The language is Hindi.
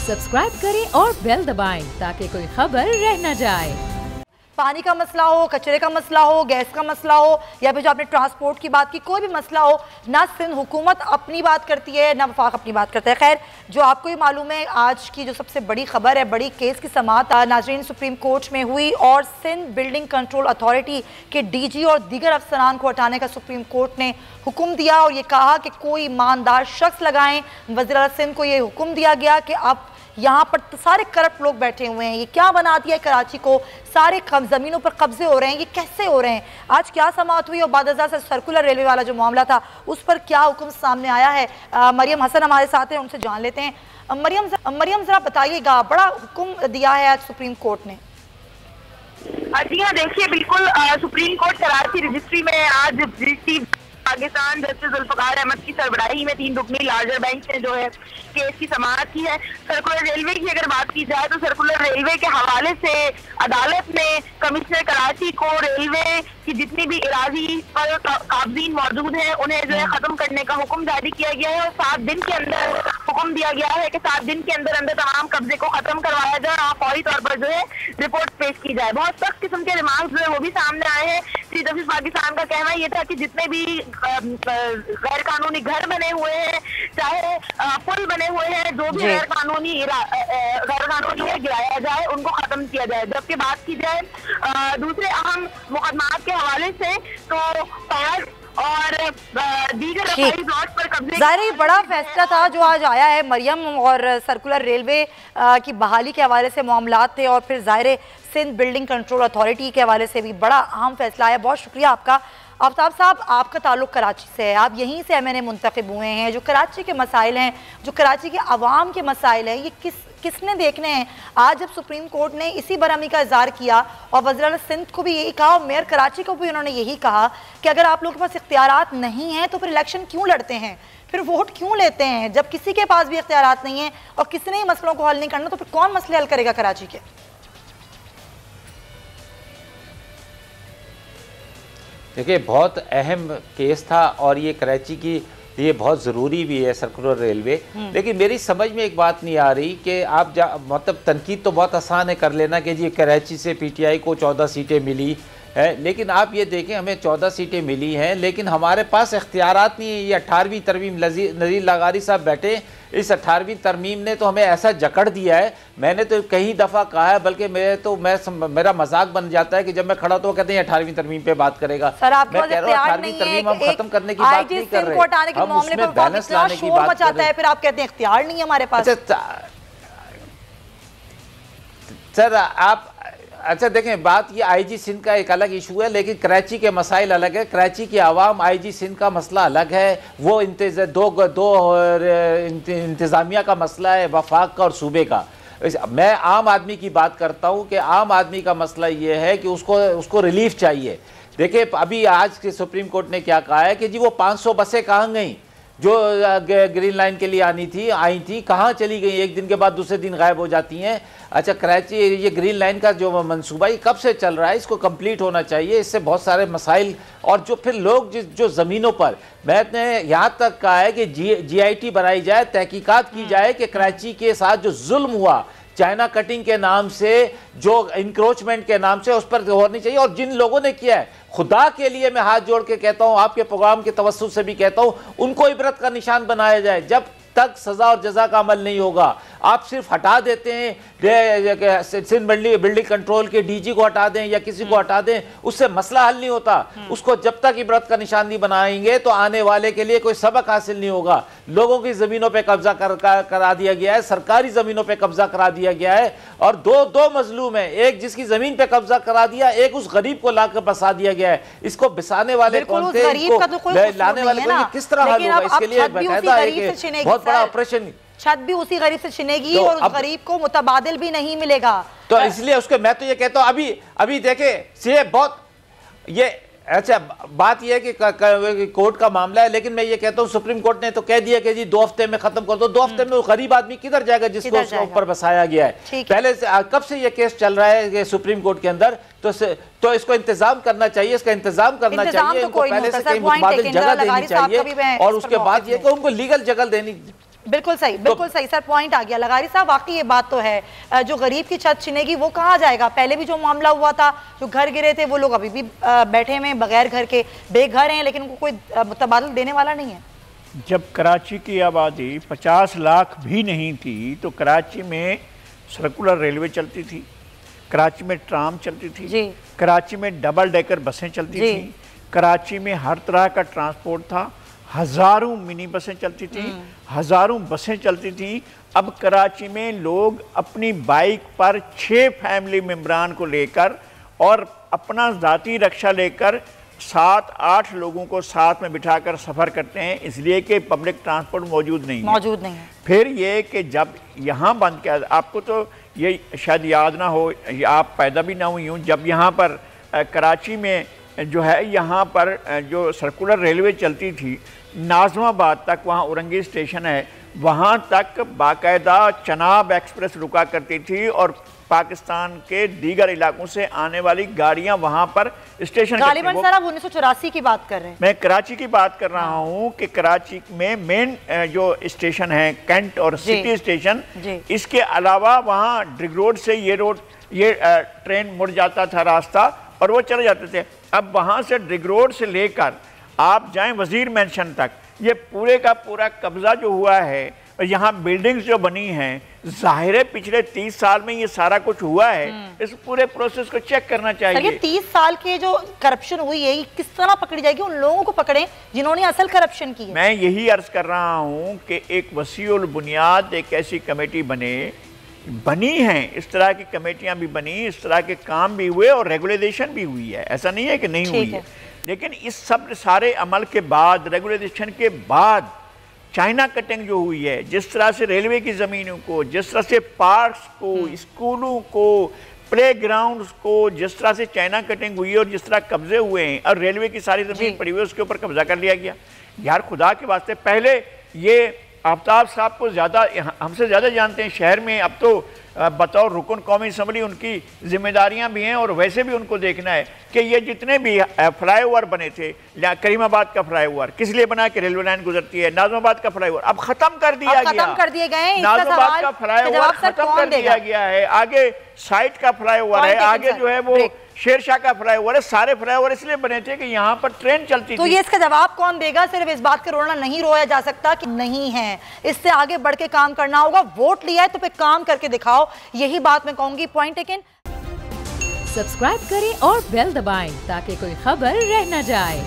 सब्सक्राइब करें और बेल दबाएं ताकि कोई खबर रह न जाए। पानी का मसला हो, कचरे का मसला हो, गैस का मसला हो, या फिर जो आपने ट्रांसपोर्ट की बात की, कोई भी मसला हो, ना सिंध हुकूमत अपनी बात करती है ना वफाक अपनी बात करता है। खैर, जो आपको ही मालूम है, आज की जो सबसे बड़ी खबर है, बड़ी केस की समाअत नाजरीन सुप्रीम कोर्ट में हुई और सिंध बिल्डिंग कंट्रोल अथॉरिटी के डीजी और दीगर अफसरान को हटाने का सुप्रीम कोर्ट ने हुक्म दिया और ये कहा कि कोई ईमानदार शख्स लगाएं। वज़ीर आला सिंध को ये हुक्म दिया गया कि अब यहाँ पर सारे करप्ट लोग बैठे हुए हैं। ये क्या बना दिया है कराची को, सारे ज़मीनों पर कब्जे हो रहे हैं, ये कैसे हो रहे हैं? आज क्या समाअत हुई और बाद से सर्कुलर रेलवे वाला जो मामला था उस पर क्या हुक्म सामने आया है? मरियम हसन हमारे साथ हैं, उनसे जान लेते हैं। मरियम ज़रा बताइएगा, बड़ा हुक्म दिया है आज सुप्रीम कोर्ट ने। जी हाँ, देखिए बिल्कुल सुप्रीम कोर्ट कराची रजिस्ट्री में आज पाकिस्तान जस्टिस जुल्फकार अहमद की सरबराही में 3 रुकनी लार्जर बेंच ने जो है केस की समाअत की है। सर्कुलर रेलवे की अगर बात की जाए तो सर्कुलर रेलवे के हवाले से अदालत ने कमिश्नर कराची को रेलवे की जितनी भी इरादी पर काबजीन मौजूद हैं उन्हें जो है खत्म करने का हुक्म जारी किया गया है और 7 दिन के अंदर हुक्म दिया गया है कि 7 दिन के अंदर अंदर तमाम कब्जे को खत्म करवाया जाए और फौरी तौर पर जो है रिपोर्ट पेश की जाए। बहुत सख्त किस्म के रिमार्क्स जो है वो भी सामने आए हैं। चीफ जस्टिस पाकिस्तान का कहना यह था कि जितने भी गैर कानूनी घर बने हुए हैं, चाहे पुल बने हुए हैं, जो भी गैर कानूनी है गिराया जाए, उनको खत्म किया जाए। जबकि बात की जाए दूसरे अहम मुकदमात के हवाले से तो पैर और दीगर प्लॉट पर कब्जे। ज़ाहिर बड़ा फैसला था जो आज आया है मरियम, और सर्कुलर रेलवे की बहाली के हवाले से मामलात थे और फिर ज़ाहिर सिंध बिल्डिंग कंट्रोल अथॉरिटी के हवाले से भी बड़ा अहम फैसला आया। बहुत शुक्रिया आपका। आफ्ताब साहब, आपका ताल्लुक़ कराची से है, आप यहीं से MNA मुंतखब हुए हैं। जो कराची के मसाइल हैं, जो कराची के अवाम के मसाइल हैं, ये किसने देखने हैं? आज जब सुप्रीम कोर्ट ने इसी बरहमी का इज़हार किया और वज़ीर आला सिंध को भी यही कहा और मेयर कराची को भी उन्होंने यही कहा कि अगर आप लोगों के पास इख्तियारात नहीं हैं तो फिर इलेक्शन क्यों लड़ते हैं, फिर वोट क्यों लेते हैं? जब किसी के पास भी इख्तियारात नहीं है और किसी ने ही मसलों को हल नहीं करना तो फिर कौन मसले हल करेगा कराची के? देखिए, बहुत अहम केस था और ये कराची की ये बहुत ज़रूरी भी है सर्कुलर रेलवे। लेकिन मेरी समझ में एक बात नहीं आ रही कि आप मतलब तनकीद तो बहुत आसान है कर लेना कि जी कराची से PTI को 14 सीटें मिली है, लेकिन आप ये देखें हमें 14 सीटें मिली हैं लेकिन हमारे पास इख्तियारात नहीं है। ये 18वीं तरमीम नज़ीर लगारी साहब बैठे, इस 18वीं तरमीम ने तो हमें ऐसा जकड़ दिया है। मैंने तो कई दफ़ा कहा है, बल्कि मेरा मजाक बन जाता है कि जब मैं खड़ा तो कहते हैं 18वीं तरमीम पे बात करेगा। सर, आप मैं कह रहा हूँ 18वीं तरमीम हम खत्म करने की बात नहीं कर रहे, हम उसमें बैलेंस लाने की बात कर रहे हैं। फिर आप कहते हैं इख्तियार नहीं है हमारे पास। सर आप अच्छा देखें, बात ये IG सिंध का एक अलग इशू है लेकिन कराची के मसाइल अलग है। कराची की आवाम IG सिंध का मसला अलग है, वो इंतज़ामिया का मसला है, वफाक का और सूबे का। मैं आम आदमी की बात करता हूँ कि आम आदमी का मसला ये है कि उसको रिलीफ चाहिए। देखिए, अभी आज के सुप्रीम कोर्ट ने क्या कहा है कि जी वो 500 बसें कहाँ गई जो ग्रीन लाइन के लिए आई थी, कहाँ चली गई? एक दिन के बाद दूसरे दिन गायब हो जाती हैं। अच्छा, कराची ये ग्रीन लाइन का जो मंसूबा ये कब से चल रहा है, इसको कंप्लीट होना चाहिए। इससे बहुत सारे मसाइल और जो फिर लोग जो ज़मीनों पर, मैंने यहाँ तक कहा है कि GIT बनाई जाए, तहकीकात की जाए कि कराची के साथ जो जुल्म हुआ चाइना कटिंग के नाम से, जो इंक्रोचमेंट के नाम से, उस पर होनी चाहिए। और जिन लोगों ने किया है, खुदा के लिए मैं हाथ जोड़ के कहता हूं, आपके प्रोग्राम के तवस्सुत से भी कहता हूं, उनको इबरत का निशान बनाया जाए। जब तक सजा और जजा का अमल नहीं होगा, आप सिर्फ हटा देते हैं सिंध बिल्डिंग कंट्रोल के DG को हटा दें या किसी को हटा दें, उससे मसला हल नहीं होता। उसको जब तक इबरत का निशान नहीं बनाएंगे तो आने वाले के लिए कोई सबक हासिल नहीं होगा। लोगों की जमीनों पे कब्जा करा दिया गया है, सरकारी जमीनों पे कब्जा करा दिया गया है और दो मजलूम है, एक जिसकी जमीन पे कब्जा करा दिया, एक उस गरीब को लाकर बसा दिया गया है। इसको बिसाने वाले कौन थे, लाने वाले कौन, किस तरह हल होगा? इसके लिए बाकायदा बहुत बड़ा ऑपरेशन, छत भी उसी गरीब से छिनेगी तो और उस गरीब को मुतबादिल भी नहीं मिलेगा। तो इसलिए उसके मैं तो ये कहता हूँ अभी देखे ये बहुत ये अच्छा बात यह है कि कोर्ट का मामला है, लेकिन मैं ये कहता हूँ सुप्रीम कोर्ट ने तो कह दिया कि जी 2 हफ्ते में खत्म कर दो। 2 हफ्ते में वो गरीब आदमी किधर जाएगा जिसको उसके ऊपर बसाया गया है? पहले से कब से ये केस चल रहा है सुप्रीम कोर्ट के अंदर, तो इसको इंतजाम करना चाहिए, इसका इंतजाम करना चाहिए। इनको पहले से कहीं मुतबादिल जगह देनी चाहिए और उसके बाद ये कि उनको लीगल जगह देनी बिल्कुल सही, बिल्कुल सही सर, पॉइंट आ गया। लगारी साहब वाकई ये बात तो है, जो गरीब की छत छिनेगी वो कहाँ जाएगा। पहले भी जो मामला हुआ था, जो घर गिरे थे, वो लोग अभी भी बैठे हुए बगैर घर के, बेघर हैं, लेकिन उनको कोई तबादला देने वाला नहीं है। जब कराची की आबादी 50 लाख भी नहीं थी तो कराची में सर्कुलर रेलवे चलती थी, कराची में ट्राम चलती थी जी। कराची में डबल डेकर बसें चलती थी, कराची में हर तरह का ट्रांसपोर्ट था, हज़ारों मिनी बसें चलती थी, हज़ारों बसें चलती थी। अब कराची में लोग अपनी बाइक पर 6 फैमिली मेम्बरान को लेकर और अपना ज़ाती रक्षा लेकर 7-8 लोगों को साथ में बिठाकर सफ़र करते हैं, इसलिए कि पब्लिक ट्रांसपोर्ट मौजूद नहीं है। फिर ये कि जब यहाँ बंद किया, आपको तो ये शायद याद ना हो, आप पैदा भी ना हुई हूँ, जब यहाँ पर कराची में जो है यहाँ पर जो सर्कुलर रेलवे चलती थी नाज़माबाद तक, वहाँ औरंगी स्टेशन है, वहाँ तक बाकायदा चनाब एक्सप्रेस रुका करती थी और पाकिस्तान के दीगर इलाकों से आने वाली गाड़ियां वहां पर स्टेशन। गालिबन सर आप 1984 की बात कर रहे हैं। मैं कराची की बात कर रहा हूं कि कराची में मेन जो स्टेशन है कैंट और सिटी स्टेशन, इसके अलावा वहां ड्रिग रोड से ये ट्रेन मुड़ जाता था रास्ता और वो चले जाते थे। अब वहां से ड्रिग रोड से लेकर आप जाएं वजीर मेंशन तक, ये पूरे का पूरा कब्जा जो हुआ है और यहाँ बिल्डिंग्स जो बनी हैं, जाहिर है पिछले 30 साल में ये सारा कुछ हुआ है। इस पूरे प्रोसेस को चेक करना चाहिए। ये 30 साल के जो करप्शन हुई है, ये किस तरह पकड़ी जाएगी? उन लोगों को पकड़ें जिन्होंने असल करप्शन की है। मैं यही अर्ज कर रहा हूँ कि एक वसीउल बुनियाद एक ऐसी कमेटी बनी है, इस तरह की कमेटियां भी बनी, इस तरह के काम भी हुए और रेगुलेशन भी हुई है, ऐसा नहीं है कि नहीं हुई है। लेकिन इस सब सारे अमल के बाद, रेगुलेशन के बाद चाइना कटिंग जो हुई है, जिस तरह से रेलवे की ज़मीनों को, जिस तरह से पार्क्स को, स्कूलों को, प्लेग्राउंड्स को, जिस तरह से चाइना कटिंग हुई है और जिस तरह कब्जे हुए हैं और रेलवे की सारी ज़मीन पड़ी हुई है उसके ऊपर कब्जा कर लिया गया। यार खुदा के वास्ते, पहले ये आफ्ताब साहब को ज़्यादा, हमसे ज़्यादा जानते हैं शहर में, अब तो बतौर रुकन कौमी असम्बली उनकी जिम्मेदारियां भी हैं और वैसे भी उनको देखना है कि ये जितने भी फ्लाईओवर बने थे, करीमाबाद का फ्लाईओवर किस लिए बना कि रेलवे लाइन गुजरती है, नाज़माबाद का फ्लाईओवर अब खत्म कर दिया गया, नाज़माबाद का फ्लाईओवर खत्म कर दिया गया है, आगे साइट का फ्लाईओवर है, आगे जो है वो शेरशाह का फ्लाईओवर है। सारे फ्लाईओवर इसलिए बने थे कि यहाँ पर ट्रेन चलती तो थी। ये इसका जवाब कौन देगा? सिर्फ इस बात का रोना नहीं रोया जा सकता कि नहीं है, इससे आगे बढ़ के काम करना होगा। वोट लिया है तो फिर काम करके दिखाओ, यही बात मैं कहूंगी। Point taken. सब्सक्राइब करें और बेल दबाएं ताकि कोई खबर रह न जाए।